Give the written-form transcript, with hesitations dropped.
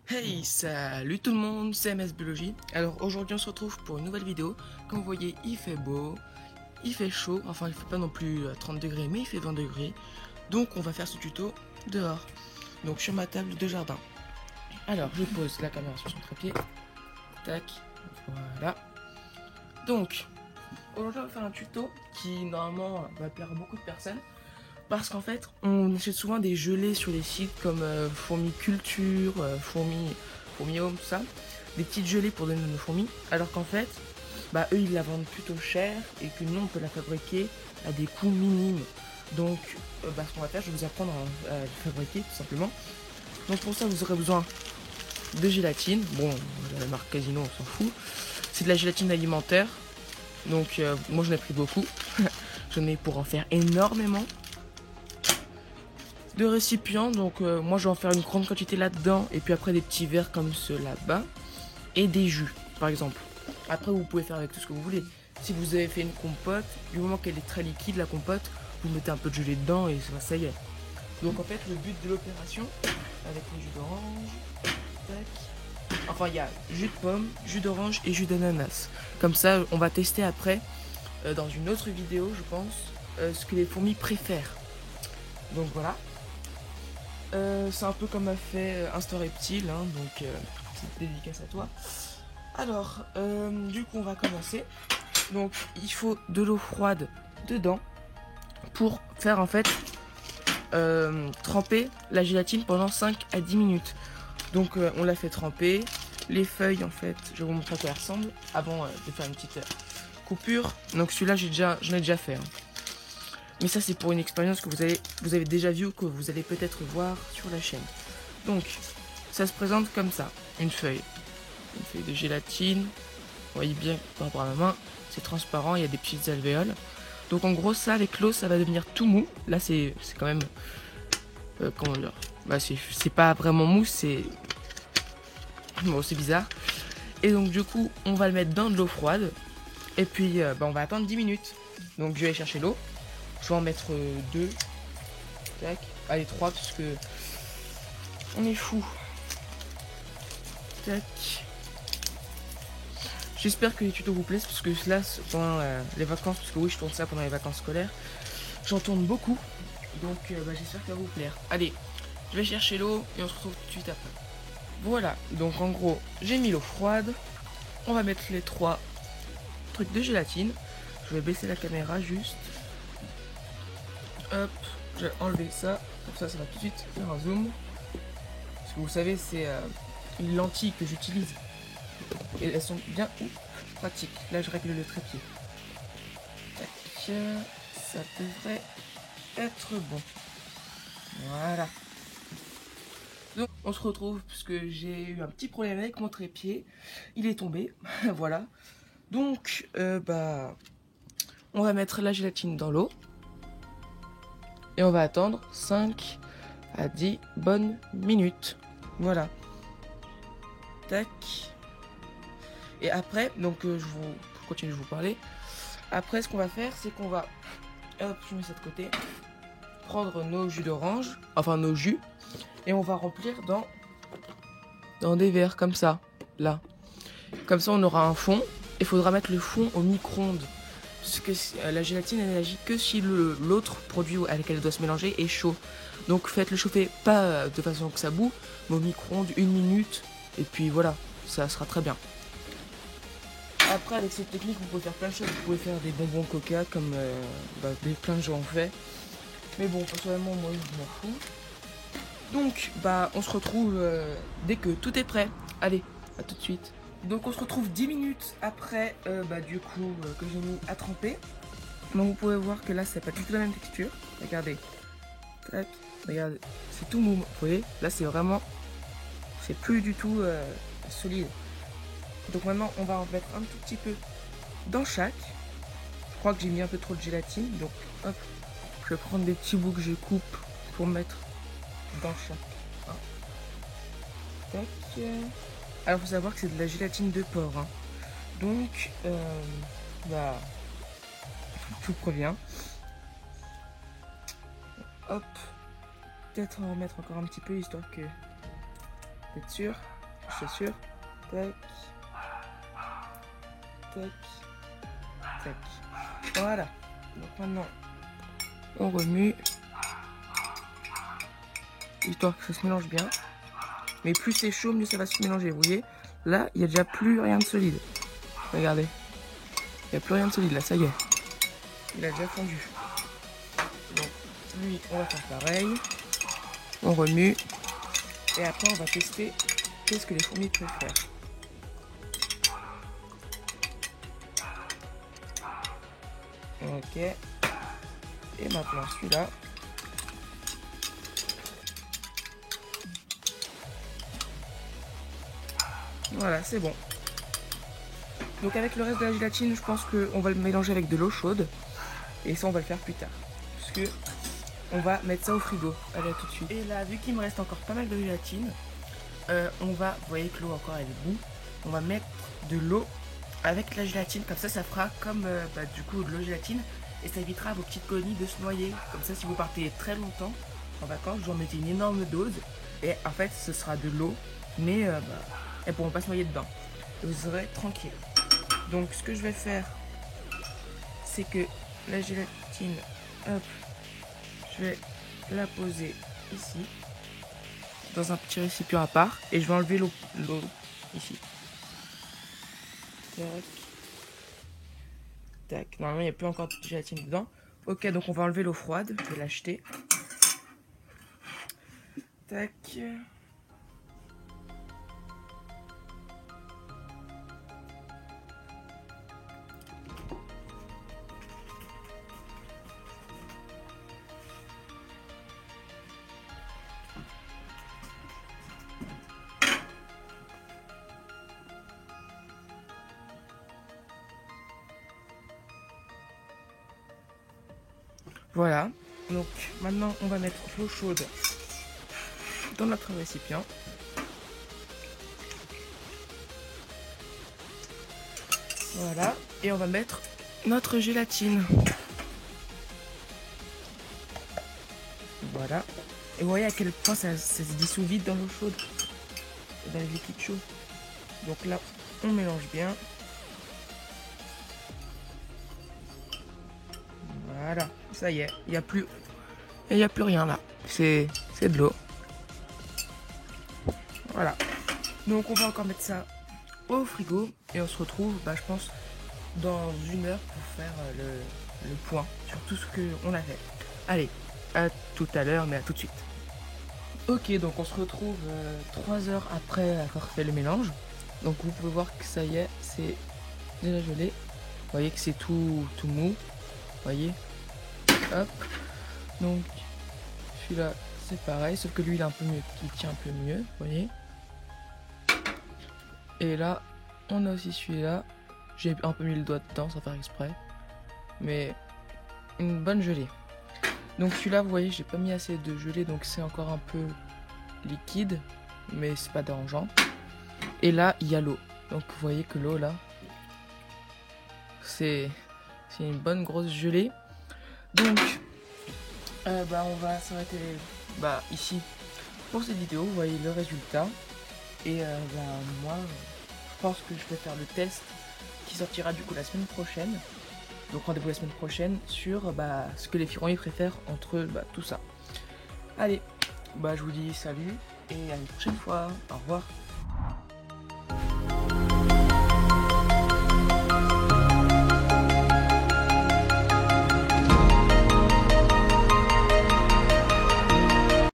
Hey, salut tout le monde, c'est MS Biologie. Alors aujourd'hui on se retrouve pour une nouvelle vidéo. Comme vous voyez, il fait beau, il fait chaud, enfin il fait pas non plus 30 degrés, mais il fait 20 degrés. Donc on va faire ce tuto dehors, donc sur ma table de jardin. Alors je pose la caméra sur son trépied, tac, voilà. Donc aujourd'hui on va faire un tuto qui normalement va plaire à beaucoup de personnes. Parce qu'en fait, on achète souvent des gelées sur les sites comme Fourmi Culture, Fourmi Home, tout ça. Des petites gelées pour donner à nos fourmis. Alors qu'en fait, bah, eux, ils la vendent plutôt cher et que nous, on peut la fabriquer à des coûts minimes. Donc, ce qu'on va faire, je vais vous apprendre à la fabriquer, tout simplement. Donc, pour ça, vous aurez besoin de gélatine. Bon, la marque Casino, on s'en fout. C'est de la gélatine alimentaire. Donc, moi, j'en ai pris beaucoup. J'en ai pour en faire énormément de récipients. Donc moi je vais en faire une grande quantité là-dedans. Et puis après des petits verres comme ceux là-bas. Et des jus par exemple. Après vous pouvez faire avec tout ce que vous voulez. Si vous avez fait une compote, du moment qu'elle est très liquide la compote, vous mettez un peu de gelée dedans et ça y est. Donc en fait le but de l'opération, avec les jus d'orange, tac. Enfin il y a jus de pomme, jus d'orange et jus d'ananas. Comme ça on va tester après dans une autre vidéo je pense ce que les fourmis préfèrent. Donc voilà. C'est un peu comme a fait Instant Reptile, hein, donc c'est dédicace à toi. Alors, du coup, on va commencer. Donc, il faut de l'eau froide dedans pour faire en fait tremper la gélatine pendant 5 à 10 minutes. Donc, on l'a fait tremper. Les feuilles, en fait, je vais vous montrer à quoi elles ressemblent avant de faire une petite coupure. Donc, celui-là, j'en ai déjà fait. Hein. Mais ça, c'est pour une expérience que vous avez déjà vue ou que vous allez peut-être voir sur la chaîne. Donc, ça se présente comme ça, une feuille de gélatine. Vous voyez bien par rapport à ma main, c'est transparent, il y a des petites alvéoles. Donc en gros, ça avec l'eau, ça va devenir tout mou. Là, c'est quand même, comment dire, bah c'est pas vraiment mou, c'est bon, c'est bizarre. Et donc du coup, on va le mettre dans de l'eau froide. Et puis, on va attendre 10 minutes. Donc je vais aller chercher l'eau. Je vais en mettre deux. Tac. Allez, trois, parce que on est fou. Tac. J'espère que les tutos vous plaisent parce que là, pendant les vacances, parce que oui, je tourne ça pendant les vacances scolaires, j'en tourne beaucoup. Donc j'espère que ça va vous plaire. Allez, je vais chercher l'eau et on se retrouve tout de suite après. Voilà, donc en gros, j'ai mis l'eau froide. On va mettre les trois trucs de gélatine. Je vais baisser la caméra juste. Hop, je vais enlever ça. Comme ça va tout de suite faire un zoom. Parce que vous savez, c'est une lentille que j'utilise. Et elles sont bien pratiques. Là, je règle le trépied. Tac, ça devrait être bon. Voilà. Donc, on se retrouve puisque j'ai eu un petit problème avec mon trépied. Il est tombé. Voilà. Donc, on va mettre la gélatine dans l'eau. Et on va attendre 5 à 10 bonnes minutes. Voilà. Tac. Et après, donc pour continuer de vous parler. Après, ce qu'on va faire, c'est qu'on va, hop, je mets ça de côté, prendre nos jus d'orange, enfin nos jus, et on va remplir dans des verres comme ça, là. Comme ça, on aura un fond. Il faudra mettre le fond au micro-ondes. Parce que la gélatine, elle n'agit que si l'autre produit avec lequel elle doit se mélanger est chaud. Donc faites-le chauffer, pas de façon que ça boue, mais au micro-ondes 1 minute. Et puis voilà, ça sera très bien. Après, avec cette technique, vous pouvez faire plein de choses. Vous pouvez faire des bonbons coca, comme plein de gens ont fait. Mais bon, personnellement, moi, je m'en fous. Donc, on se retrouve dès que tout est prêt. Allez, à tout de suite. Donc, on se retrouve 10 minutes après, du coup, que j'ai mis à tremper. Donc, vous pouvez voir que là, c'est pas du tout la même texture. Regardez. Tac. Regardez. C'est tout mou. Vous voyez, là, c'est vraiment... C'est plus du tout solide. Donc maintenant, on va en mettre un tout petit peu dans chaque. Je crois que j'ai mis un peu trop de gélatine. Donc, hop. Je vais prendre des petits bouts que je coupe pour mettre dans chaque. Tac. Alors, faut savoir que c'est de la gélatine de porc. Hein. Donc, tout provient. Hop. Peut-être en remettre encore un petit peu histoire que d'être sûr. chaussures. Tac. Tac. Tac. Voilà. Donc maintenant, on remue. Histoire que ça se mélange bien. Mais plus c'est chaud, mieux ça va se mélanger. Vous voyez, là, il n'y a déjà plus rien de solide. Regardez. Il n'y a plus rien de solide, là, ça y est. Il a déjà fondu. Donc, lui, on va faire pareil. On remue. Et après, on va tester qu'est-ce que les fourmis préfèrent. Ok. Et maintenant, celui-là. Voilà, c'est bon. Donc avec le reste de la gélatine, je pense qu'on va le mélanger avec de l'eau chaude. Et ça, on va le faire plus tard. Parce que on va mettre ça au frigo. Allez, à tout de suite. Et là, vu qu'il me reste encore pas mal de gélatine, on va, vous voyez que l'eau encore elle est bout. On va mettre de l'eau avec la gélatine. Comme ça fera comme du coup de l'eau gélatine. Et ça évitera à vos petites colonies de se noyer. Comme ça, si vous partez très longtemps en vacances, vous en mettez une énorme dose. Et en fait, ce sera de l'eau. Mais elles pourront pas se noyer dedans. Et vous serez tranquille. Donc ce que je vais faire, c'est que la gélatine, hop, je vais la poser ici, dans un petit récipient à part, et je vais enlever l'eau ici. Tac. Tac. Normalement, il n'y a plus encore de gélatine dedans. Ok, donc on va enlever l'eau froide, je vais l'acheter. Tac. Voilà, donc maintenant on va mettre l'eau chaude dans notre récipient. Voilà, et on va mettre notre gélatine. Voilà, et vous voyez à quel point ça se dissout vite dans l'eau chaude, dans les liquides chauds. Donc là, on mélange bien. Voilà, ça y est, il n'y a plus rien là. C'est de l'eau. Voilà. Donc on va encore mettre ça au frigo et on se retrouve, je pense, dans 1 heure pour faire le point sur tout ce qu'on a fait. Allez, à tout à l'heure, mais à tout de suite. Ok, donc on se retrouve 3 heures après avoir fait le mélange. Donc vous pouvez voir que ça y est, c'est déjà gelé. Vous voyez que c'est tout mou. Vous voyez. Hop. Donc celui-là c'est pareil, sauf que lui il est un peu mieux, il tient un peu mieux, vous voyez. Et là on a aussi celui-là. J'ai un peu mis le doigt dedans sans faire exprès. Mais une bonne gelée. Donc celui-là vous voyez j'ai pas mis assez de gelée, donc c'est encore un peu liquide. Mais c'est pas dérangeant. Et là il y a l'eau. Donc vous voyez que l'eau là c'est une bonne grosse gelée. Donc on va s'arrêter ici pour cette vidéo. Vous voyez le résultat. Et moi je pense que je vais faire le test qui sortira du coup la semaine prochaine. Donc rendez-vous la semaine prochaine sur ce que les filles préfèrent entre tout ça. Allez, je vous dis salut et à une prochaine fois. Au revoir.